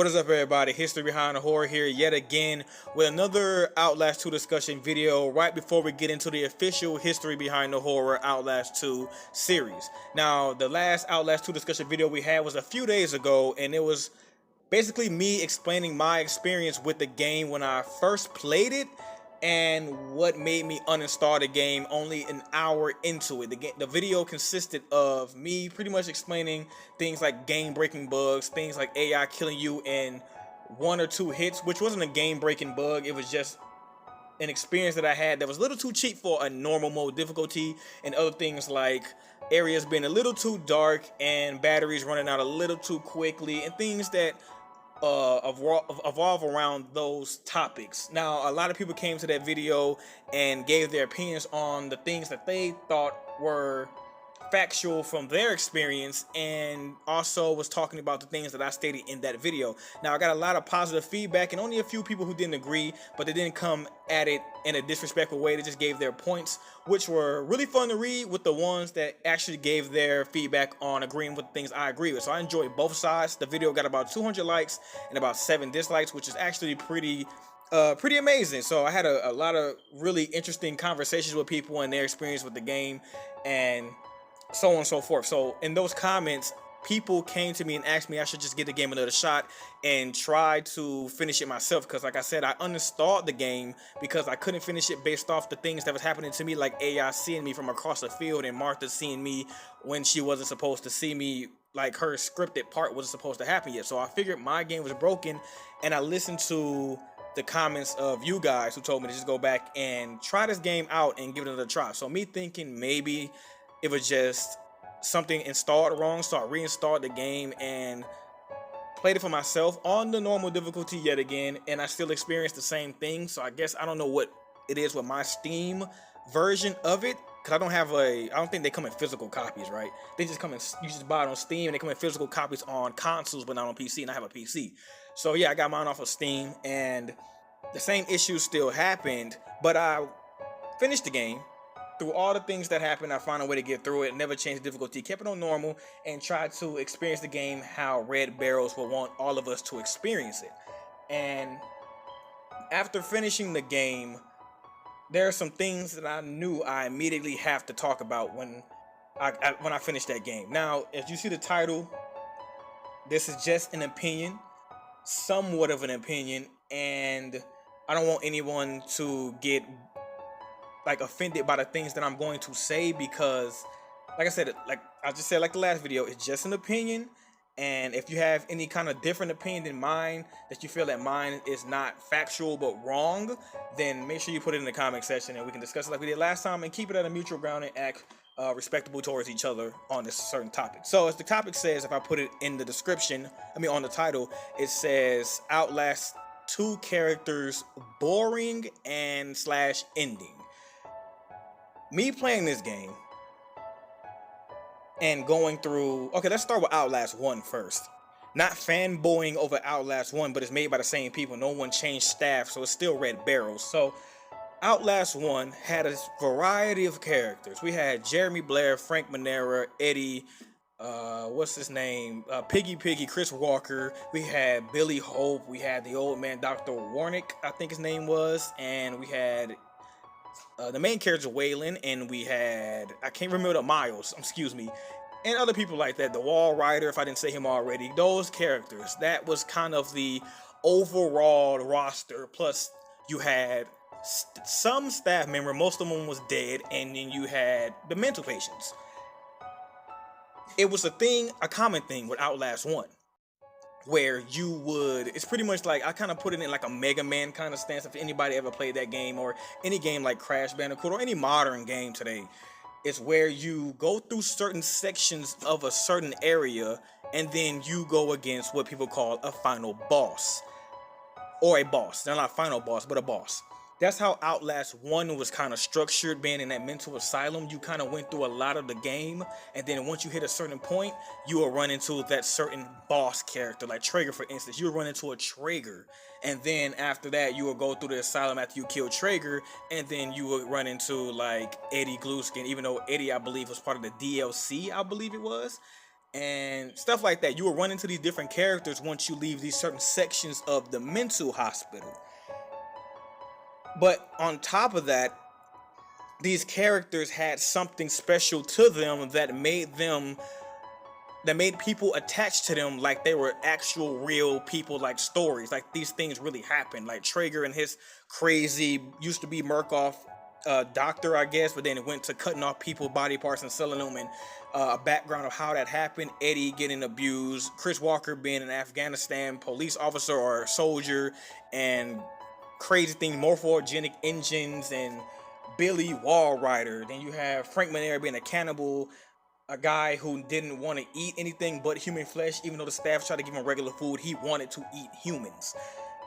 What is up, everybody? History Behind the Horror here yet again with another Outlast 2 discussion video right before we get into the official History Behind the Horror Outlast 2 series. Now, the last Outlast 2 discussion video we had was a few days ago, and it was basically me explaining my experience with the game when I first played it and what made me uninstall the game only an hour into it. The video consisted of me pretty much explaining things like game-breaking bugs, things like AI killing you in 1 or 2 hits, which wasn't a game-breaking bug. It was just an experience that I had that was a little too cheap for a normal mode difficulty, and other things like areas being a little too dark and batteries running out a little too quickly, and things that evolve around those topics. Now, a lot of people came to that video and gave their opinions on the things that they thought were factual from their experience, and also was talking about the things that I stated in that video. Now, I got a lot of positive feedback and only a few people who didn't agree, but they didn't come at it in a disrespectful way. They just gave their points, which were really fun to read, with the ones that actually gave their feedback on agreeing with things I agree with. So I enjoyed both sides. The video got about 200 likes and about 7 dislikes, which is actually pretty amazing. So I had a lot of really interesting conversations with people and their experience with the game, and so on and so forth. So in those comments, people came to me and asked me I should just give the game another shot and try to finish it myself, because like I said, I uninstalled the game because I couldn't finish it based off the things that was happening to me, like AI seeing me from across the field and Martha seeing me when she wasn't supposed to see me, like her scripted part wasn't supposed to happen yet. So I figured my game was broken, and I listened to the comments of you guys who told me to just go back and try this game out and give it another try. So me thinking maybe it was just something installed wrong, so I reinstalled the game and played it for myself on the normal difficulty yet again, and I still experienced the same thing. So I guess I don't know what it is with my Steam version of it, because I don't think they come in physical copies, right? They just come in, you just buy it on Steam, and they come in physical copies on consoles, but not on PC, and I have a PC. So yeah, I got mine off of Steam, and the same issues still happened, but I finished the game. Through all the things that happened, I found a way to get through it, never changed the difficulty, kept it on normal, and tried to experience the game how Red Barrels would want all of us to experience it. And after finishing the game, there are some things that I knew I immediately have to talk about when I finished that game. Now, as you see the title, this is just an opinion, somewhat of an opinion, and I don't want anyone to get offended by the things that I'm going to say, because like I said, like I just said, like the last video, it's just an opinion. And if you have any kind of different opinion than mine, that you feel that mine is not factual but wrong, then make sure you put it in the comment section and we can discuss it like we did last time, and keep it at a mutual ground and act respectable towards each other on this certain topic. So as the topic says, if I put it in the description, on the title, it says Outlast 2 characters boring and / ending. Me playing this game and going through, okay, let's start with Outlast 1 first. Not fanboying over Outlast 1, but it's made by the same people. No one changed staff, so it's still Red Barrels. So Outlast 1 had a variety of characters. We had Jeremy Blair, Frank Manera, Eddie, what's his name? Piggy, Chris Walker. We had Billy Hope. We had the old man, Dr. Warnick, I think his name was. And we had the main character Waylon, and we had, I can't remember, Miles, excuse me, and other people like that, the Wall Rider, if I didn't say him already. Those characters, that was kind of the overall roster. Plus you had some staff member, most of them was dead, and then you had the mental patients. It was a common thing with Outlast 1, where it's pretty much like, I kind of put it in like a Mega Man kind of stance. If anybody ever played that game, or any game like Crash Bandicoot, or any modern game today, it's where you go through certain sections of a certain area, and then you go against what people call a final boss, or a boss. They're not a final boss, but a boss. That's how Outlast 1 was kind of structured. Being in that mental asylum, you kind of went through a lot of the game, and then once you hit a certain point, you will run into that certain boss character, like Traeger, for instance. You will run into a Traeger, and then after that, you will go through the asylum after you kill Traeger, and then you will run into like Eddie Gluskin, even though Eddie, I believe, was part of the DLC, I believe it was. and stuff like that. You will run into these different characters once you leave these certain sections of the mental hospital. But on top of that, these characters had something special to them that made people attached to them like they were actual real people, like stories, like these things really happened. Like Traeger and his crazy used to be Murkoff doctor, I guess, but then it went to cutting off people's body parts and selling them, and a background of how that happened. Eddie getting abused, Chris Walker being an Afghanistan police officer or soldier, and crazy thing, morphogenic engines, and Billy Wall Rider. Then you have Frank Manera being a cannibal, a guy who didn't want to eat anything but human flesh. Even though the staff tried to give him regular food, he wanted to eat humans.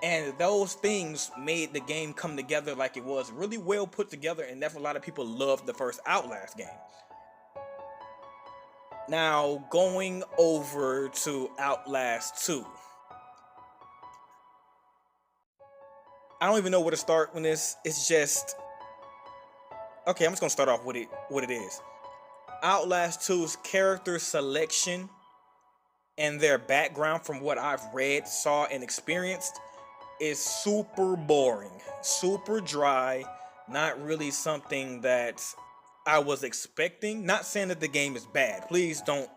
And those things made the game come together like it was really well put together, and that's why a lot of people loved the first Outlast game. Now, going over to Outlast 2. I don't even know where to start with this. It's just... Okay, I'm just going to start off with what it is. Outlast 2's character selection and their background, from what I've read, saw, and experienced, is super boring, super dry, not really something that I was expecting. Not saying that the game is bad. Please don't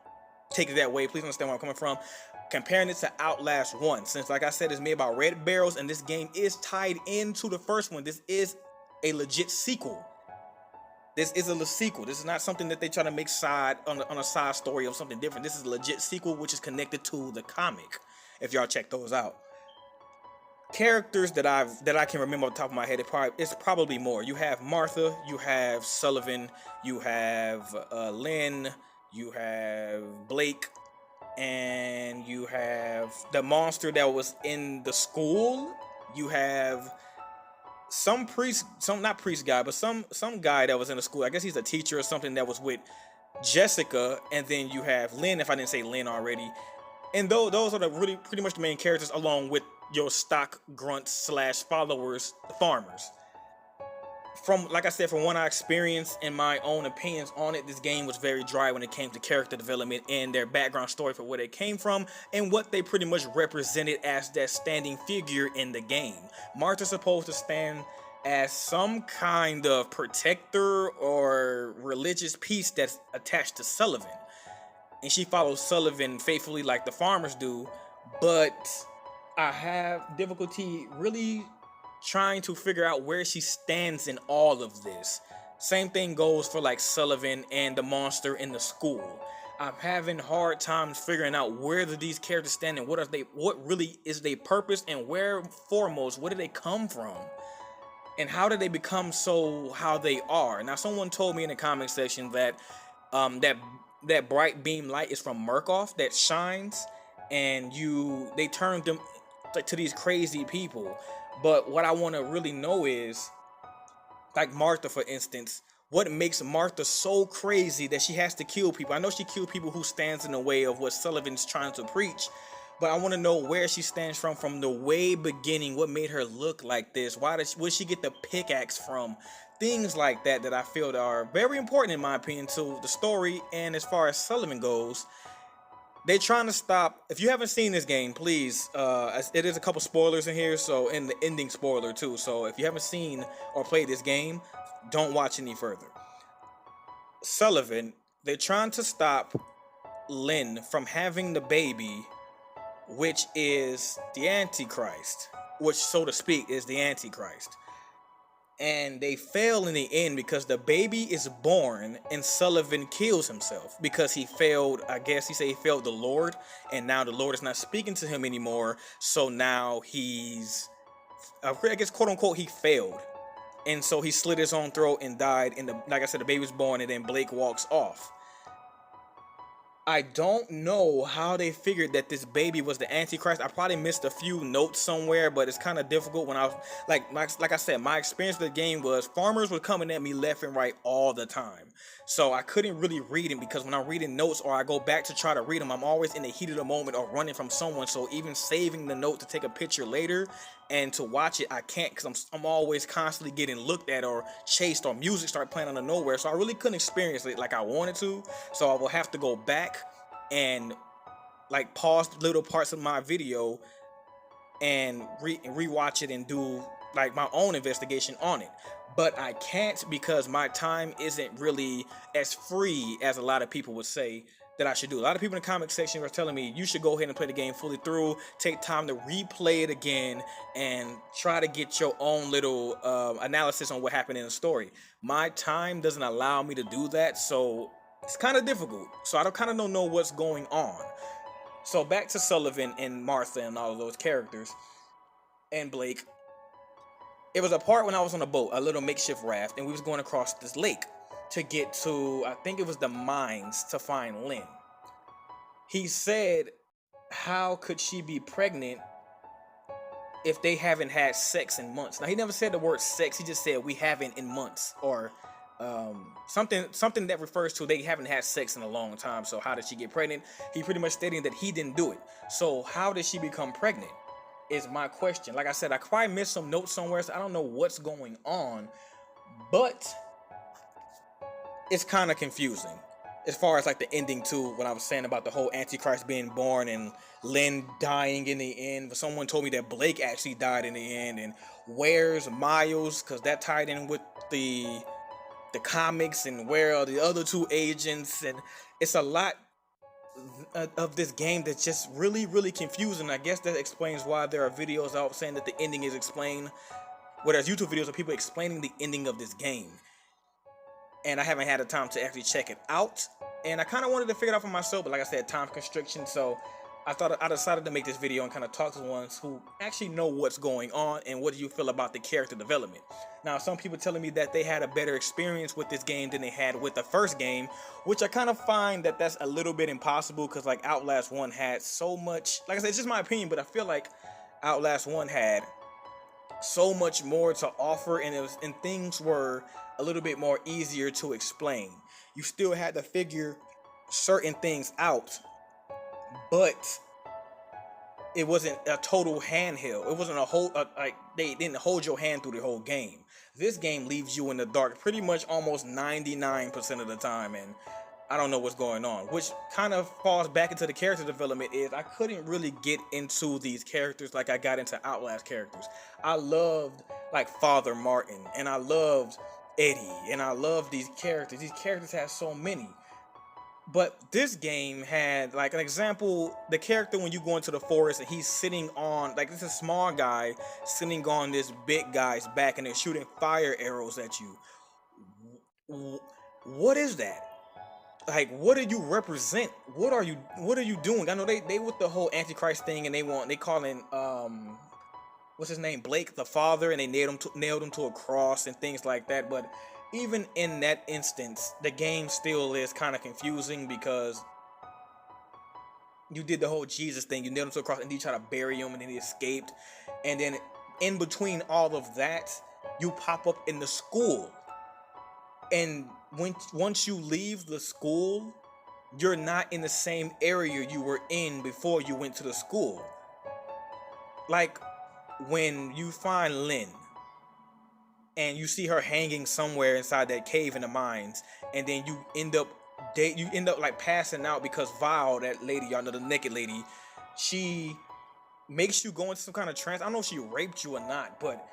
take it that way. Please understand where I'm coming from. Comparing it to Outlast 1, since like I said, it's made by Red Barrels, and this game is tied into the first one. This is a legit sequel. This is a sequel. This is not something that they try to make on a side story of something different. This is a legit sequel, which is connected to the comic, if y'all check those out. Characters that I can remember off the top of my head, it's probably more. You have Martha, you have Sullivan, you have Lynn, you have Blake, and you have the monster that was in the school. You have some guy that was in the school. I guess he's a teacher or something that was with Jessica, and then you have Lynn, if I didn't say Lynn already. And those are pretty much the main characters, along with your stock grunts / followers, the farmers. Like I said, from what I experienced and my own opinions on it, this game was very dry when it came to character development and their background story for where they came from and what they pretty much represented as that standing figure in the game. Martha's supposed to stand as some kind of protector or religious piece that's attached to Sullivan. And she follows Sullivan faithfully like the farmers do, but I have difficulty really trying to figure out where she stands in all of this. Same thing goes for like Sullivan and the monster in the school. I'm having hard times figuring out where do these characters stand and what really is their purpose, and where foremost, where do they come from? And how did they become so how they are? Now, someone told me in the comment section that that bright beam light is from Murkoff that shines, and they turned them to these crazy people. But what I want to really know is, like Martha, for instance, what makes Martha so crazy that she has to kill people? I know she killed people who stands in the way of what Sullivan's trying to preach, but I want to know where she stands from the way beginning. What made her look like this? Where she get the pickaxe from? Things like that I feel are very important, in my opinion, to the story. And as far as Sullivan goes, they're trying to stop. If you haven't seen this game, please, it is a couple spoilers in here, so, and the ending spoiler too. So if you haven't seen or played this game, don't watch any further. Sullivan, they're trying to stop Lynn from having the baby, which is the Antichrist, which, so to speak, is the Antichrist. And they fail in the end because the baby is born and Sullivan kills himself because he failed. I guess he failed the Lord, and now the Lord is not speaking to him anymore. So now he's, I guess, quote unquote, he failed. And so he slit his own throat and died. And like I said, the baby was born, and then Blake walks off. I don't know how they figured that this baby was the Antichrist. I probably missed a few notes somewhere, but it's kind of difficult when I was like I said, my experience with the game was farmers were coming at me left and right all the time. So I couldn't really read them, because when I'm reading notes or I go back to try to read them, I'm always in the heat of the moment or running from someone. So even saving the note to take a picture later and to watch it, I can't, because I'm always constantly getting looked at or chased, or music start playing out of nowhere. So I really couldn't experience it like I wanted to. So I will have to go back and like pause little parts of my video and rewatch it and do like my own investigation on it. But I can't because my time isn't really as free as a lot of people would say that I should do. A lot of people in the comment section were telling me you should go ahead and play the game fully through, take time to replay it again, and try to get your own little analysis on what happened in the story. My time doesn't allow me to do that, so it's kind of difficult. So I don't know what's going on. So back to Sullivan and Martha and all of those characters and Blake. It was a part when I was on a boat, a little makeshift raft, and we was going across this lake to get to, I think it was the mines, to find Lynn. He said, how could she be pregnant if they haven't had sex in months? Now, he never said the word sex. He just said we haven't in months, or something that refers to they haven't had sex in a long time. So how did she get pregnant? He pretty much stating that he didn't do it. So how did she become pregnant is my question. Like I said, I probably missed some notes somewhere, so I don't know what's going on, but it's kind of confusing as far as like the ending too, what I was saying about the whole Antichrist being born and Lynn dying in the end. But someone told me that Blake actually died in the end, and where's Miles, because that tied in with the comics, and where are the other two agents, and it's a lot of this game that's just really, really confusing. I guess that explains why there are videos out saying that the ending is explained, where there's YouTube videos of people explaining the ending of this game, and I haven't had the time to actually check it out, and I kind of wanted to figure it out for myself, but like I said, time constriction, so I decided to make this video and kind of talk to the ones who actually know what's going on and what do you feel about the character development. Now, some people telling me that they had a better experience with this game than they had with the first game, which I kind of find that that's a little bit impossible, because like Outlast 1 had so much, like I said, it's just my opinion, but I feel like Outlast 1 had so much more to offer, and things were a little bit more easier to explain. You still had to figure certain things out, but it wasn't a total handheld. It wasn't a whole like they didn't hold your hand through the whole game. This game leaves you in the dark pretty much almost 99% of the time, and I don't know what's going on, which kind of falls back into the character development. Is I couldn't really get into these characters like I got into Outlast characters. I loved like Father Martin, and I loved Eddie, and I loved these characters. These characters have so many. But this game had, like, an example, the character when you go into the forest and he's sitting on, like, this is a small guy sitting on this big guy's back, and they're shooting fire arrows at you. What is that? Like, what do you represent? What are you doing? I know they with the whole Antichrist thing, and they calling what's his name, Blake the father, and they nailed him to a cross and things like that. But even in that instance, the game still is kind of confusing, because you did the whole Jesus thing. You nailed him to a cross, and then you try to bury him, and then he escaped. And then in between all of that, you pop up in the school. And once you leave the school, you're not in the same area you were in before you went to the school. Like when you find Lynn, and you see her hanging somewhere inside that cave in the mines, and then you end up like passing out because Val, that lady, y'all know, the naked lady, she makes you go into some kind of trance. I don't know if she raped you or not, but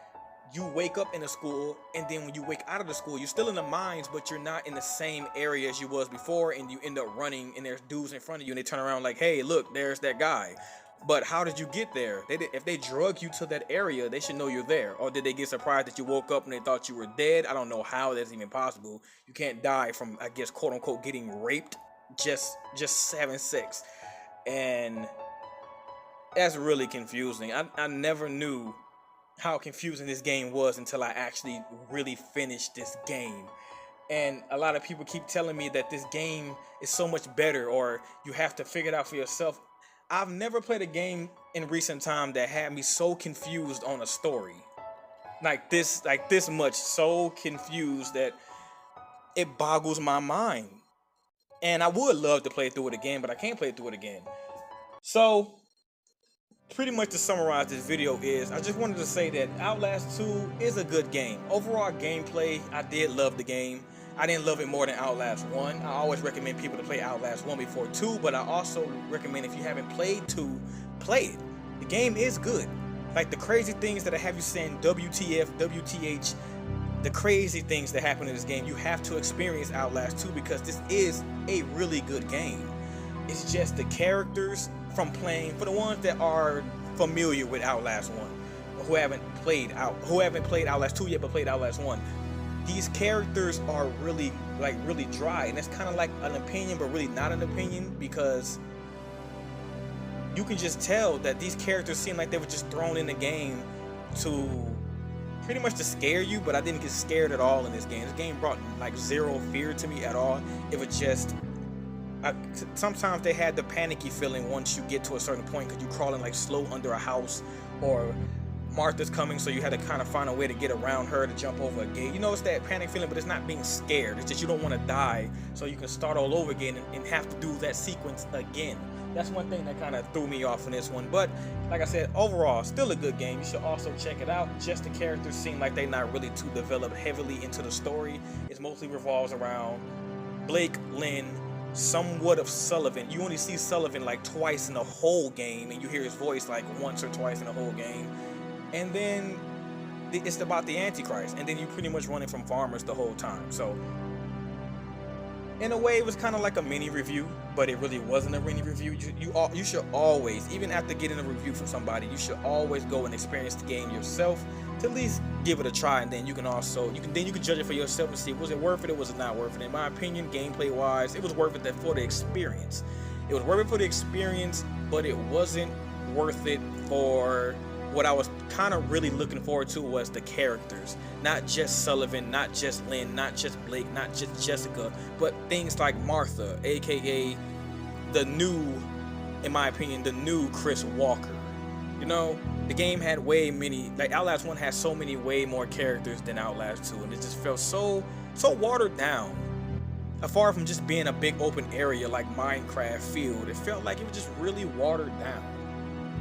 you wake up in the school, and then when you wake out of the school, you're still in the mines, but you're not in the same area as you was before, and you end up running, and there's dudes in front of you, and they turn around like, hey, look, there's that guy. But how did you get there? If they drug you to that area, they should know you're there. Or did they get surprised that you woke up and they thought you were dead? I don't know how that's even possible. You can't die from, I guess, quote unquote, getting raped just having sex. And that's really confusing. I never knew how confusing this game was until I actually really finished this game. And a lot of people keep telling me that this game is so much better, or you have to figure it out for yourself. I've never played a game in recent time that had me so confused on a story. Like this much, so confused that it boggles my mind. And I would love to play through it again, but I can't play through it again. So, pretty much to summarize this video is, I just wanted to say that Outlast 2 is a good game. Overall gameplay, I did love the game. I didn't love it more than Outlast 1. I always recommend people to play Outlast 1 before 2, but I also recommend if you haven't played 2, play it. The game is good. Like the crazy things that I have you saying WTF, WTH, the crazy things that happen in this game, you have to experience Outlast 2 because this is a really good game. It's just the characters from playing, for the ones that are familiar with Outlast 1, who haven't played Outlast 2 yet but played Outlast 1. These characters are really dry, and it's kind of like an opinion but really not an opinion, because you can just tell that these characters seem like they were just thrown in the game to pretty much to scare you, but I didn't get scared at all in this game. This game brought like zero fear to me at all. It was just sometimes they had the panicky feeling once you get to a certain point because you crawling like slow under a house, or Martha's coming, so you had to kind of find a way to get around her to jump over a gate. You know, it's that panic feeling, but it's not being scared. It's just you don't want to die, so you can start all over again and have to do that sequence again. That's one thing that kind of threw me off in this one. But like I said, overall, still a good game. You should also check it out. Just the characters seem like they're not really too developed heavily into the story. It mostly revolves around Blake, Lynn, somewhat of Sullivan. You only see Sullivan like twice in the whole game, and you hear his voice like once or twice in the whole game. And then it's about the Antichrist, and then you pretty much running from farmers the whole time. So in a way, it was kind of like a mini review, but it really wasn't a mini review. You should always, even after getting a review from somebody, you should always go and experience the game yourself to at least give it a try, and then you can also you can judge it for yourself and see, was it worth it or was it not worth it. In my opinion, gameplay wise, it was worth it for the experience. It was worth it for the experience, but it wasn't worth it for what I was kind of really looking forward to was the characters. Not just Sullivan, not just Lynn, not just Blake, not just Jessica, but things like Martha, aka the new, in my opinion, the new Chris Walker. You know, the game had way many, like Outlast 1 had so many way more characters than Outlast 2, and it just felt so watered down. Far from just being a big open area like Minecraft field, it felt like it was just really watered down.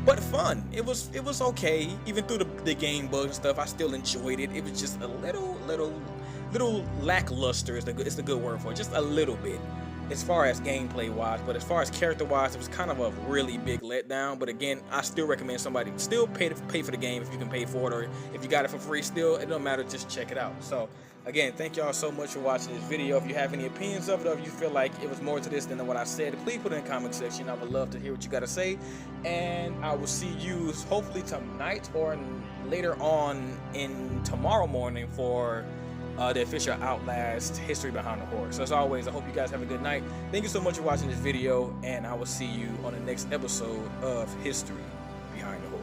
But fun. It was okay. Even through the game bugs and stuff, I still enjoyed it. It was just a little lackluster is the good word for it. Just a little bit, as far as gameplay wise. But as far as character wise, it was kind of a really big letdown. But again, I still recommend somebody still pay for the game if you can pay for it, or if you got it for free. Still, it don't matter. Just check it out. So again, thank y'all so much for watching this video. If you have any opinions of it, or if you feel like it was more to this than what I said, please put it in the comment section. I would love to hear what you got to say. And I will see you hopefully tonight or later on in tomorrow morning for the official Outlast History Behind the Horror. So as always, I hope you guys have a good night. Thank you so much for watching this video, and I will see you on the next episode of History Behind the Horror.